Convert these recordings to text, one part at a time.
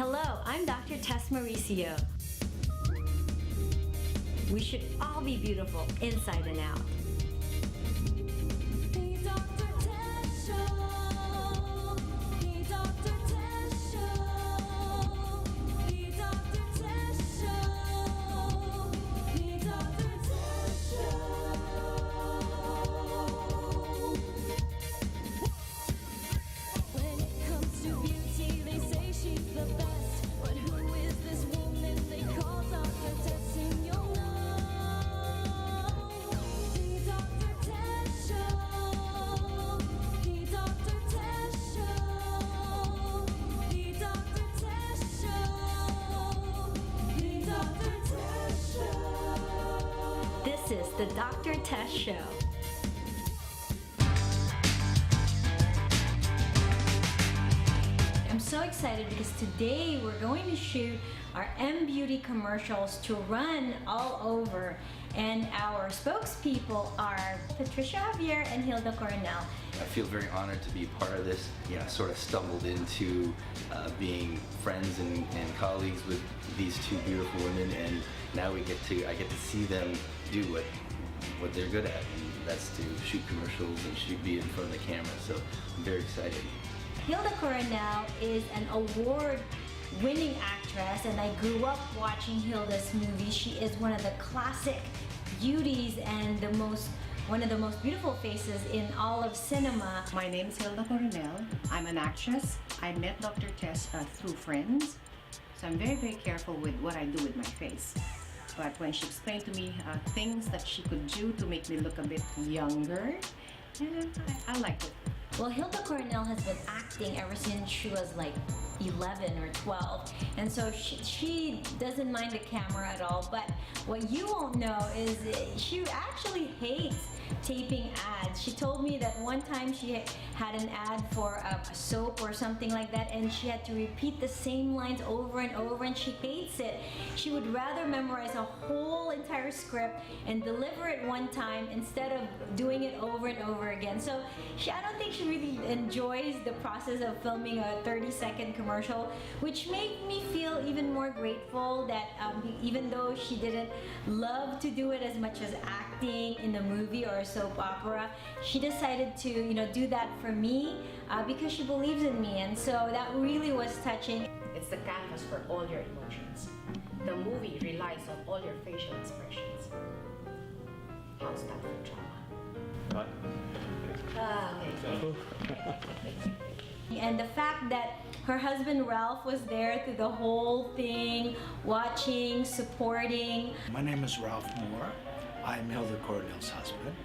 Hello, I'm Dr. Tess Mauricio. We should all be beautiful inside and out. The Dr. Tess Show. The Dr. Tess Show. The Dr. Tess Show. The Dr. Tess Show. When it comes to beauty, they say she's the best. But who is this woman they call Dr. Tess in your life? The Dr. Tess Show. The Dr. Tess Show. The Dr. Tess Show. The Dr. Tess Show. This is the Dr. Tess Show. I'm so excited because today we're going to shoot our M Beauty commercials to run all over, and our spokespeople are Patricia Javier and Hilda Coronel. I feel very honored to be part of this. I sort of stumbled into being friends and colleagues with these two beautiful women, and now I get to see them do what they're good at, and that's to shoot commercials and be in front of the camera. So I'm very excited. Hilda Coronel is an award-winning actress, and I grew up watching Hilda's movies. She is one of the classic beauties and one of the most beautiful faces in all of cinema. My name is Hilda Coronel. I'm an actress. I met Dr. Tess through friends, so I'm very, very careful with what I do with my face. But when she explained to me things that she could do to make me look a bit younger, I liked it. Well, Hilda Coronel has been acting ever since she was like 11 or 12, and so she doesn't mind the camera at all. But what you won't know is she actually hates taping ads. She told me that one time she had an ad for a soap or something like that, and she had to repeat the same lines over and over, and she hates it. She would rather memorize a whole entire script and deliver it one time instead of doing it over and over again. So I don't think she really enjoys the process of filming a 30-second commercial, which made me feel even more grateful that even though she didn't love to do it as much as acting in the movie or a soap opera, she decided to do that for me because she believes in me, and so that really was touching. It's the canvas for all your emotions. The movie relies on all your facial expressions. How's that for drama? Okay. And the fact that her husband Ralph was there through the whole thing, watching, supporting. My name is Ralph Moore. I'm Hilda Coronel's husband,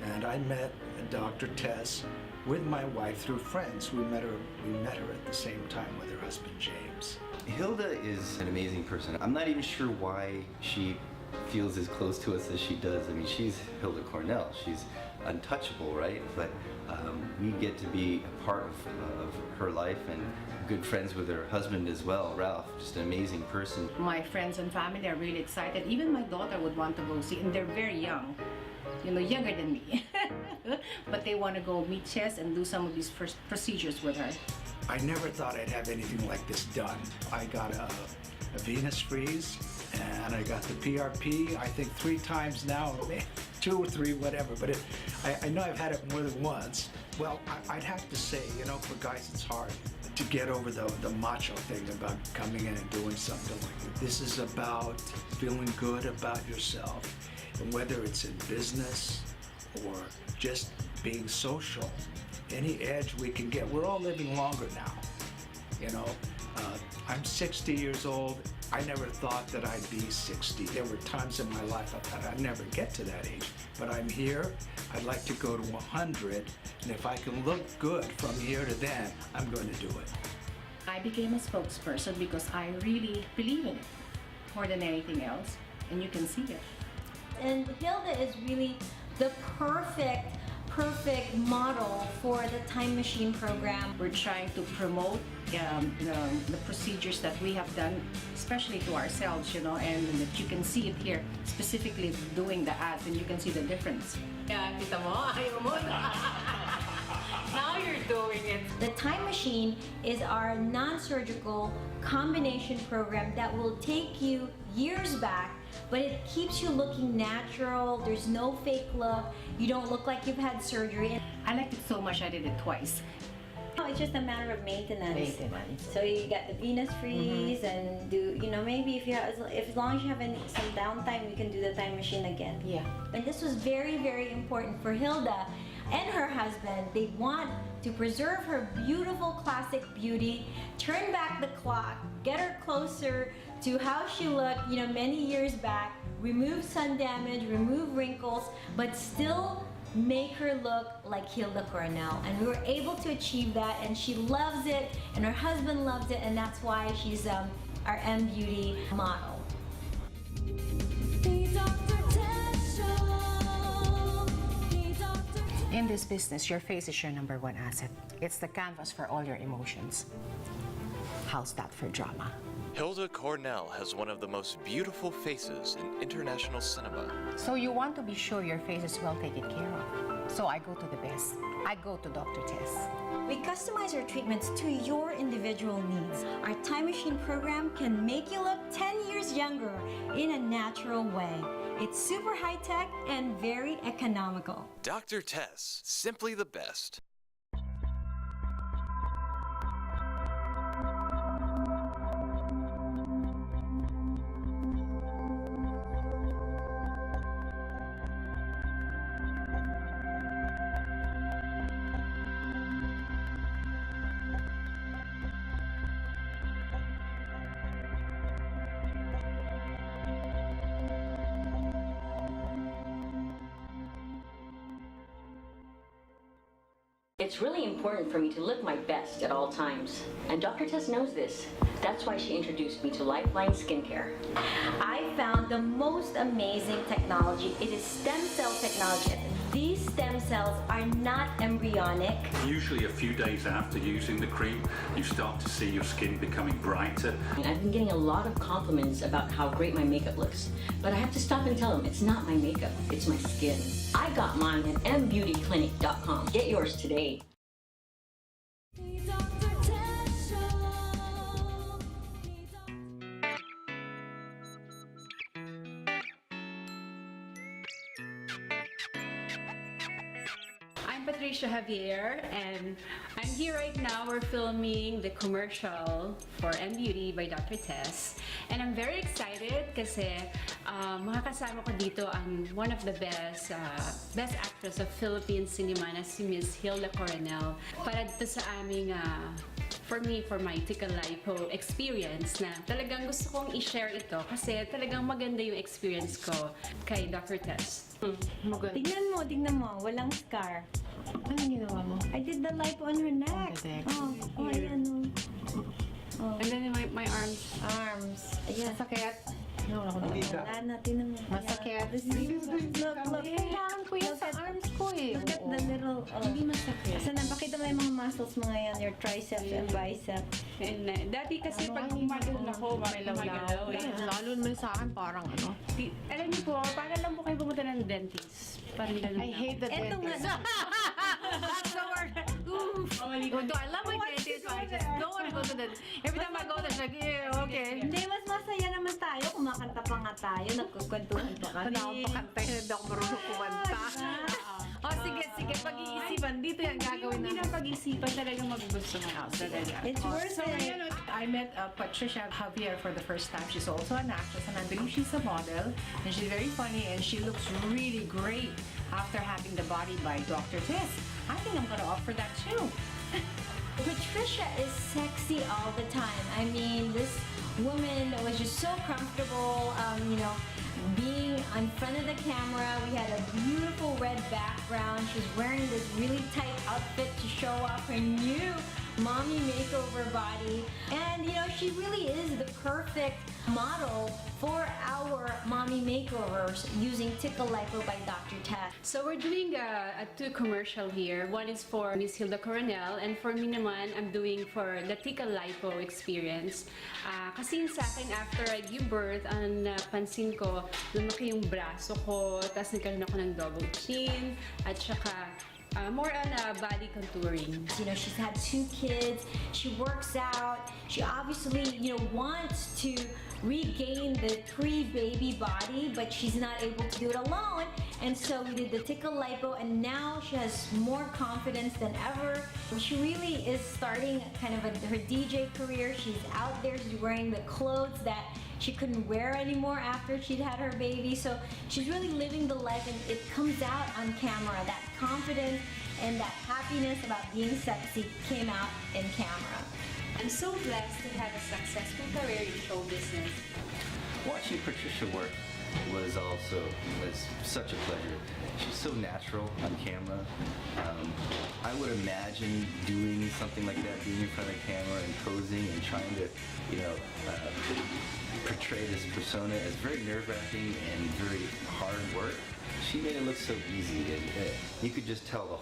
and I met Dr. Tess with my wife through friends. We met her at the same time with her husband James. Hilda is an amazing person. I'm not even sure why she feels as close to us as she does. I mean, she's Hilda Coronel. She's untouchable, right? But we get to be a part of her life and good friends with her husband as well, Ralph. Just an amazing person. My friends and family are really excited. Even my daughter would want to go see, and they're very young, younger than me. But they want to go meet Tess and do some of these first procedures with her. I never thought I'd have anything like this done. I got a venous freeze, and I got the PRP, I think 3 times now, 2 or 3, whatever, but I know I've had it more than once. Well, I'd have to say, for guys it's hard to get over the macho thing about coming in and doing something like this. This is about feeling good about yourself, and whether it's in business or just being social, any edge we can get. We're all living longer now, I'm 60 years old. I never thought that I'd be 60. There were times in my life I thought I'd never get to that age, but I'm here. I'd like to go to 100, and if I can look good from here to then, I'm going to do it. I became a spokesperson because I really believe in it more than anything else, and you can see it. And Hilda is really the perfect model for the Time Machine program. We're trying to promote the procedures that we have done, especially to ourselves, and that you can see it here, specifically doing the ads, and you can see the difference. Yeah, kita mo, ayaw mo. Now you're doing it. The Time Machine is our non-surgical combination program that will take you years back, but it keeps you looking natural. There's no fake look. You don't look like you've had surgery. I liked it so much I did it twice. No, it's just a matter of maintenance. Maintenance. So you got the Venus freeze and do, you know, maybe if you have, if as long as you have some downtime, you can do the Time Machine again. Yeah. And this was very, very important for Hilda and her husband. They want to preserve her beautiful classic beauty, turn back the clock, get her closer to how she looked, you know, many years back, remove sun damage, remove wrinkles, but still make her look like Hilda Coronel. And we were able to achieve that, and she loves it, and her husband loves it, and that's why she's our M Beauty model. The Dr. Tess Show. The Dr. In this business, your face is your number one asset. It's the canvas for all your emotions. How's that for drama? Hilda Cornell has one of the most beautiful faces in international cinema. So you want to be sure your face is well taken care of. So I go to the best. I go to Dr. Tess. We customize our treatments to your individual needs. Our Time Machine program can make you look 10 years younger in a natural way. It's super high-tech and very economical. Dr. Tess, simply the best. It's really important for me to look my best at all times, and Dr. Tess knows this. That's why she introduced me to Lifeline Skincare. I found the most amazing technology. It is stem cell technology. These stem cells are not embryonic. Usually a few days after using the cream, you start to see your skin becoming brighter. I've been getting a lot of compliments about how great my makeup looks, but I have to stop and tell them it's not my makeup, it's my skin. I got mine at mbeautyclinic.com. Get yours today. The Dr. Tess Show. I'm Patricia Javier, and I'm here right now. We're filming the commercial for M Beauty by Dr. Tess. And I'm very excited kasi makakasama ko dito ang one of the best actress of Philippine cinema na si Miss Hilda Coronel. Para dito sa aming for my Tika Lipo experience na talagang gusto kong i-share ito kasi talagang maganda yung experience ko kay Dr. Tess. Maganda. Tignan mo, walang scar. Anong ginawa mo? I did the lipo on her neck. Oh, ayan. Oh. And then my arms. Arms. Ayan. Masakit? No, Wala na, tingnan mo. Masakit. Look. Kailangan ko yan sa arms ko eh. Look at the little, Hindi masakit. Sana, pakita mo yung mga muscles mo ngayon, your triceps and biceps. And dati kasi pag gumagalaw ako, magalaw eh. Lalo naman sa akin parang ano. Alam niyo po, para lang po kayo pumunta ng dentist. Parang ganun I hate the Eto nga. dentist. That's the word. Oof. Oh, I love my dentist. I just don't want to go to the every time I go there's like, yeah, okay. Hindi, mas masaya naman tayo. Kumakanta pa nga tayo. Nagkukwentuhan pa kami. Wala akong pakanta yun. Hindi ako marunong kumanta. Sige. Pag-iisipan. Dito yan gagawin Hindi na. na pag-isipan talagang magugusto mo. Talaga. It's worth it. I met Patricia Javier for the first time. She's also an actress, and I believe she's a model. And she's very funny, and she looks really great after having the body by Dr. Tess. I think I'm gonna offer that too. Patricia is sexy all the time. I mean, this woman was just so comfortable, being in front of the camera. We had a beautiful red background. She's wearing this really tight outfit to show off her new mommy makeover body. And, she really is the perfect model for our mommy makeovers using Tickle Lipo by Dr. Tess. So we're doing a two commercial here. One is for Miss Hilda Coronel, and for me naman, I'm doing for the Tika Lipo experience. Kasi sa akin, after I give birth, ang napansin ko, lumaki yung braso ko, tapos nagkaroon ako ng double chin, at saka more on body contouring. You know, she's had 2 kids, she works out, she obviously, you know, wants to regain the pre-baby body, but she's not able to do it alone. And so we did the tickle lipo, and now she has more confidence than ever. She really is starting kind of her DJ career. She's out there, she's wearing the clothes that she couldn't wear anymore after she'd had her baby. So she's really living the life, and it comes out on camera. That confidence and that happiness about being sexy came out in camera. I'm so blessed to have a successful career in show business. Watching Patricia work was such a pleasure. She's so natural on camera. I would imagine doing something like that, being in front of the camera and posing and trying to, you know, portray this persona as very nerve-wracking and very hard work. She made it look so easy, and you could just tell the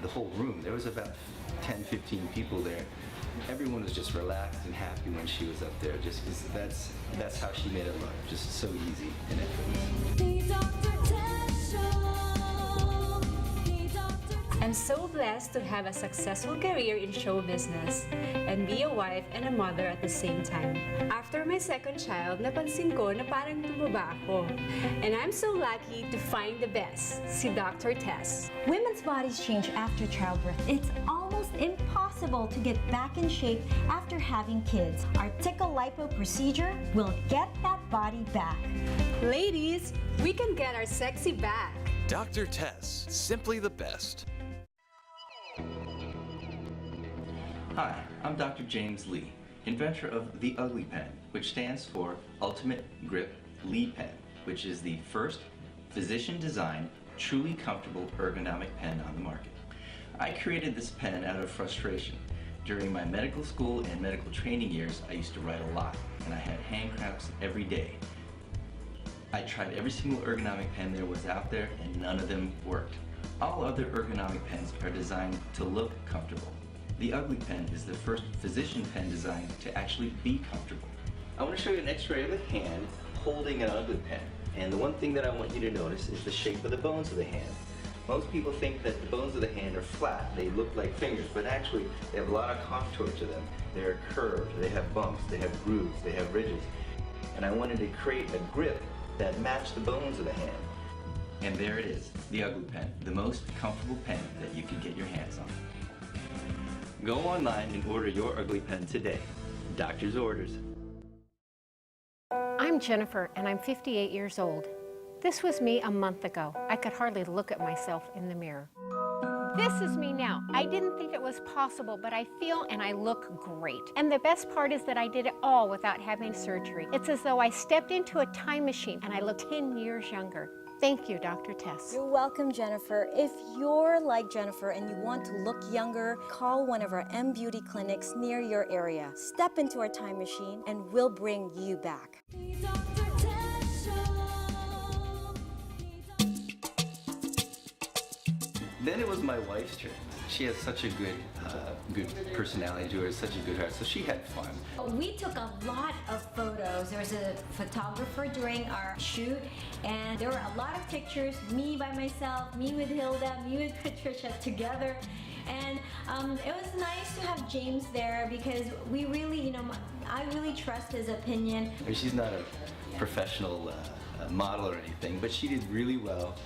whole room. There was about 10, 15 people there. Everyone was just relaxed and happy when she was up there. Just 'cause that's how she made it look, just so easy and effortless. The Dr. Tess Show. The Dr. I'm so blessed to have a successful career in show business and be a wife and a mother at the same time. After my second child, napansin ko na parang tumaba ako. And I'm so lucky to find the best, si Dr. Tess. Women's bodies change after childbirth. It's almost impossible to get back in shape after having kids. Our tickle lipo procedure will get that body back. Ladies, we can get our sexy back. Dr. Tess, simply the best. Hi, I'm Dr. James Lee, inventor of the Ugly Pen, which stands for Ultimate Grip Lee Pen, which is the first physician-designed, truly comfortable ergonomic pen on the market. I created this pen out of frustration. During my medical school and medical training years, I used to write a lot, and I had hand cramps every day. I tried every single ergonomic pen there was out there, and none of them worked. All other ergonomic pens are designed to look comfortable. The Ugly Pen is the first physician pen designed to actually be comfortable. I want to show you an x-ray of a hand holding an Ugly Pen. And the one thing that I want you to notice is the shape of the bones of the hand. Most people think that the bones of the hand are flat. They look like fingers, but actually they have a lot of contour to them. They're curved, they have bumps, they have grooves, they have ridges. And I wanted to create a grip that matched the bones of the hand. And there it is, the Ugly Pen, the most comfortable pen that you can get your hands on. Go online and order your Ugly Pen today. Doctor's orders. I'm Jennifer, and I'm 58 years old. This was me a month ago. I could hardly look at myself in the mirror. This is me now. I didn't think it was possible, but I feel and I look great. And the best part is that I did it all without having surgery. It's as though I stepped into a time machine and I look 10 years younger. Thank you, Dr. Tess. You're welcome, Jennifer. If you're like Jennifer and you want to look younger, call one of our M Beauty clinics near your area. Step into our time machine and we'll bring you back. The Dr. Tess Show. Then it was my wife's turn. She has such a good personality to her, such a good heart, so she had fun. We took a lot of photos. There was a photographer during our shoot, and there were a lot of pictures, me by myself, me with Hilda, me with Patricia together. And it was nice to have James there because we really, you know, I really trust his opinion. I mean, she's not a professional model or anything, but she did really well.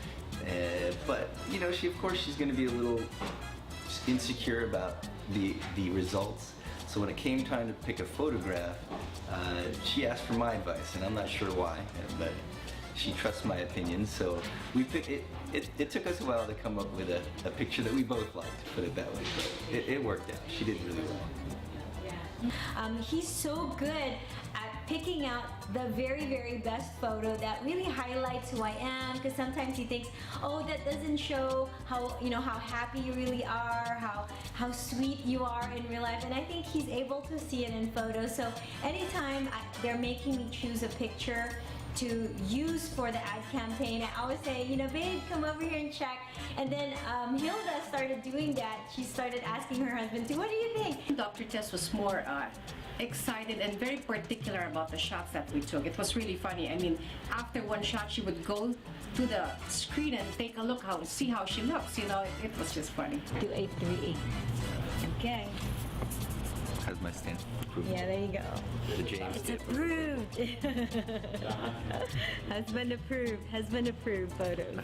But, you know, of course she's going to be a little insecure about the results. So when it came time to pick a photograph, she asked for my advice, and I'm not sure why, but she trusts my opinion. So we picked it. It took us a while to come up with a picture that we both liked, to put it that way. But it worked out. She did really well. He's so good at picking out the very, very best photo that really highlights who I am, because sometimes he thinks, oh, that doesn't show how, you know, how happy you really are, how sweet you are in real life, and I think he's able to see it in photos. So anytime they're making me choose a picture, to use for the ad campaign. I always say, you know, babe, come over here and check. And then Hilda started doing that. She started asking her husband, too, what do you think? Dr. Tess was more excited and very particular about the shots that we took. It was really funny. I mean, after one shot, she would go to the screen and take a look, see how she looks. You know, it was just funny. 2838. Okay. How's my stance approved? Yeah, there you go. The James It's approved. Husband approved photos.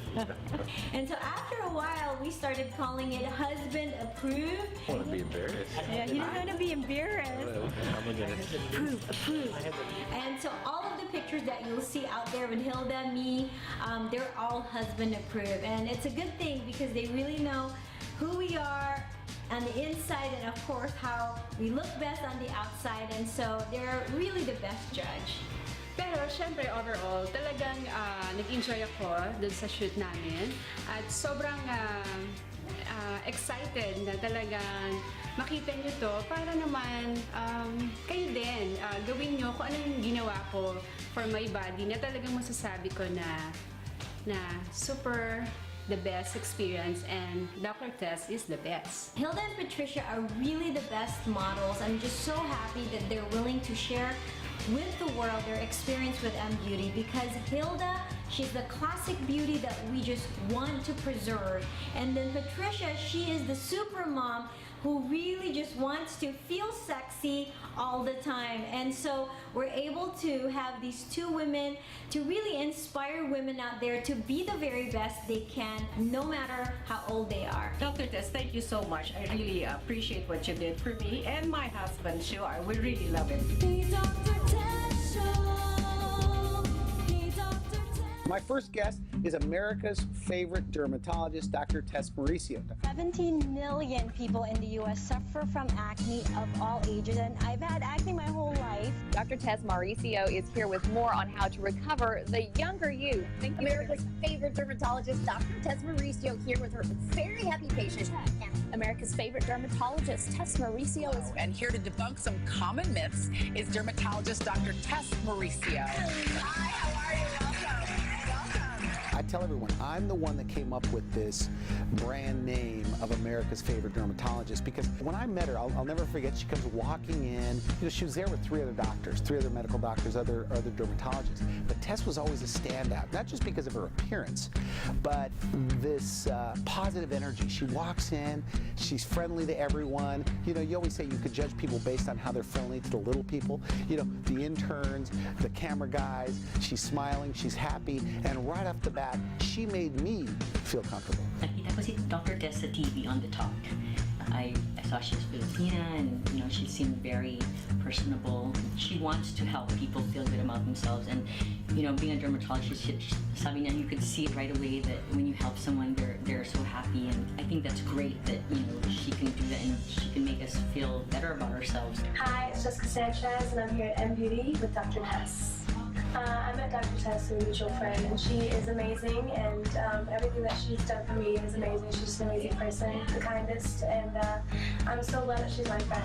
And so after a while, we started calling it husband approved. I want to be embarrassed. Yeah, you don't want to be embarrassed. I'm gonna Approved. And so all of the pictures that you'll see out there with Hilda, me, they're all husband approved. And it's a good thing because they really know who we are on the inside and of course how we look best on the outside, and so they're really the best judge. Pero syempre overall, talagang nag-enjoy ako dun sa shoot namin at sobrang excited na talagang makita nyo to para naman kayo din gawin nyo kung anong ginawa ko for my body na talagang masasabi ko na super the best experience, and Dr. Tess is the best. Hilda and Patricia are really the best models. I'm just so happy that they're willing to share with the world their experience with M Beauty, because Hilda, she's the classic beauty that we just want to preserve. And then Patricia, she is the super mom who really just wants to feel sexy all the time. And so we're able to have these two women to really inspire women out there to be the very best they can, no matter how old they are. Dr. Tess, thank you so much. I really appreciate what you did for me and my husband, too. I would really love it. The Dr. Tess Show. The Dr. Tess. My first guest is America's favorite dermatologist, Dr. Tess Mauricio. 17 million people in the U.S. suffer from acne of all ages, and I've had acne my whole life. Dr. Tess Mauricio is here with more on how to recover the younger you. Thank you. America's favorite dermatologist, Dr. Tess Mauricio, here with her very happy patient. America's favorite dermatologist, Tess Mauricio, is and here to debunk some common myths is dermatologist Dr. Tess Mauricio. Hi, how are you? Welcome. I tell everyone, I'm the one that came up with this brand name of America's favorite dermatologist, because when I met her, I'll never forget, she comes walking in, you know, she was there with three other doctors, three other medical doctors, other dermatologists, but Tess was always a standout, not just because of her appearance, but this positive energy. She walks in, she's friendly to everyone. You know, you always say you could judge people based on how they're friendly to the little people. You know, the interns, the camera guys, she's smiling, she's happy, and right off the bat, she made me feel comfortable. Nakita ko si Dr. Tess sa TV on the talk. I saw she was Filipina, and you know, she seemed very personable. She wants to help people feel good about themselves, and you know, being a dermatologist, sabi niya, you could see it right away that when you help someone, they're so happy, and I think that's great that you know she can do that and she can make us feel better about ourselves. Hi, it's Jessica Sanchez, and I'm here at M Beauty with Dr. Tess. I met Dr. Tess through a mutual friend, and she is amazing, and everything that she's done for me is amazing. She's just an amazing person, the kindest, and I'm so glad that she's my friend.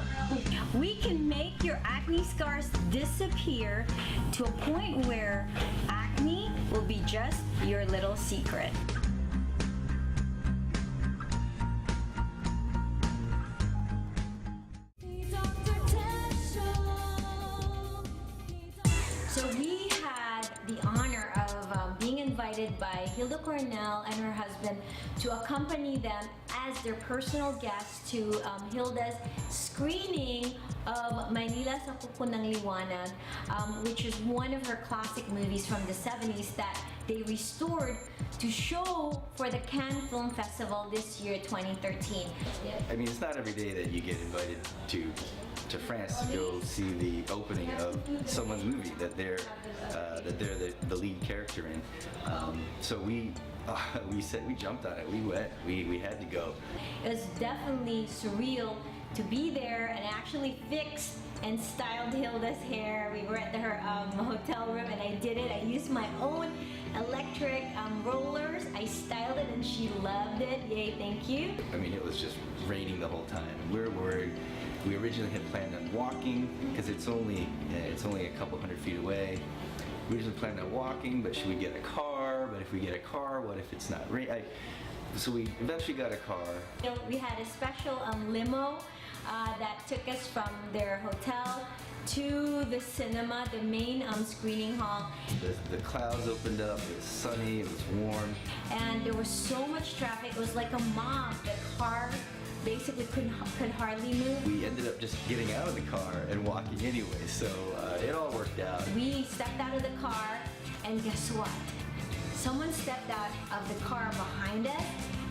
We can make your acne scars disappear to a point where acne will be just your little secret. So we had the honor of being invited by Hilda Cornell and her husband to accompany them as their personal guests to Hilda's screening of Maynila sa Kuko ng Liwanag, which is one of her classic movies from the 70s that they restored to show for the Cannes Film Festival this year, 2013. I mean, it's not every day that you get invited to France to go see the opening of someone's movie that they're the lead character in. So we jumped on it. We went. We had to go. It was definitely surreal to be there and actually fixed and styled Hilda's hair. We were at her hotel room and I did it. I used my own electric rollers. I styled it and she loved it. Yay, thank you. I mean, it was just raining the whole time. We were worried. We originally had planned on walking because it's only a couple hundred feet away, originally planned on walking, but should we get a car? But if we get a car, what if it's not rain? So we eventually got a car. We had a special limo that took us from their hotel to the cinema, the main screening hall. The clouds opened up, it was sunny, it was warm. And there was so much traffic, it was like a mob. The car basically could hardly move. We ended up just getting out of the car and walking anyway, so it all worked out. We stepped out of the car, and guess what? Someone stepped out of the car behind us,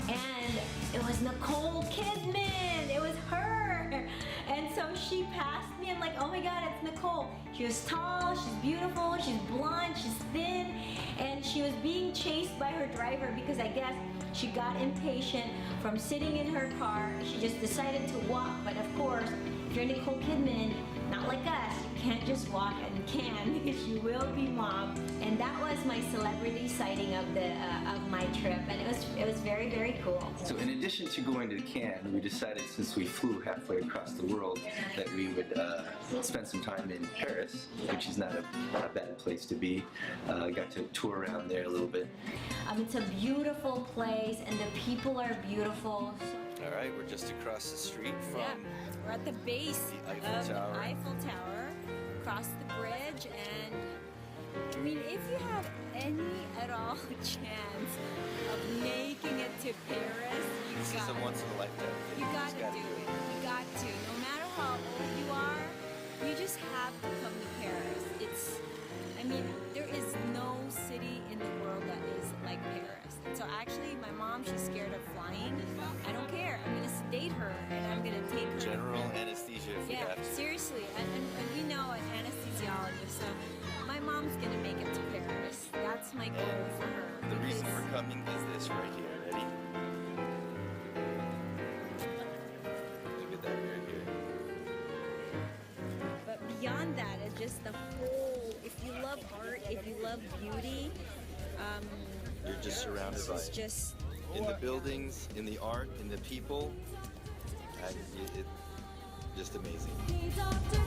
and it was Nicole Kidman. It was her. And so she passed me. I'm like, oh my God, it's Nicole. She was tall, she's beautiful, she's blonde, she's thin, and she was being chased by her driver because I guess she got impatient from sitting in her car. She just decided to walk, but of course, if you're Nicole Kidman, not like us, you can't just walk, and you can because you will be mobbed. And that was my celebrity sighting of my trip, and it was very, very cool. So in addition to going to Cannes, we decided, since we flew halfway across the world, that we would spend some time in Paris, which is not a bad place to be. Got to tour around there a little bit. It's a beautiful place, and the people are beautiful. All right, we're just across the street from we're at the base the Eiffel Tower. The Eiffel Tower, across the bridge, and I mean, if you have any at all chance of making it to Paris, This is a once in a lifetime thing. You got to do it. You got to. No matter how old you are, you just have to come to Paris. I mean, there is no city in the world that is like Paris. And so actually, my mom, she's scared of flying. I don't care. I'm gonna sedate her, and I'm gonna take her. General anesthesia if we have to. Seriously. And we know an anesthesiologist, so my mom's gonna make it to Paris. That's my goal for her. The reason we're coming is this right here. Ready? Look at that right here. But beyond that, it's just the whole, if you love art, if you love beauty, You're just surrounded by it's just in the buildings, in the art, in the people. It's just amazing. Dr.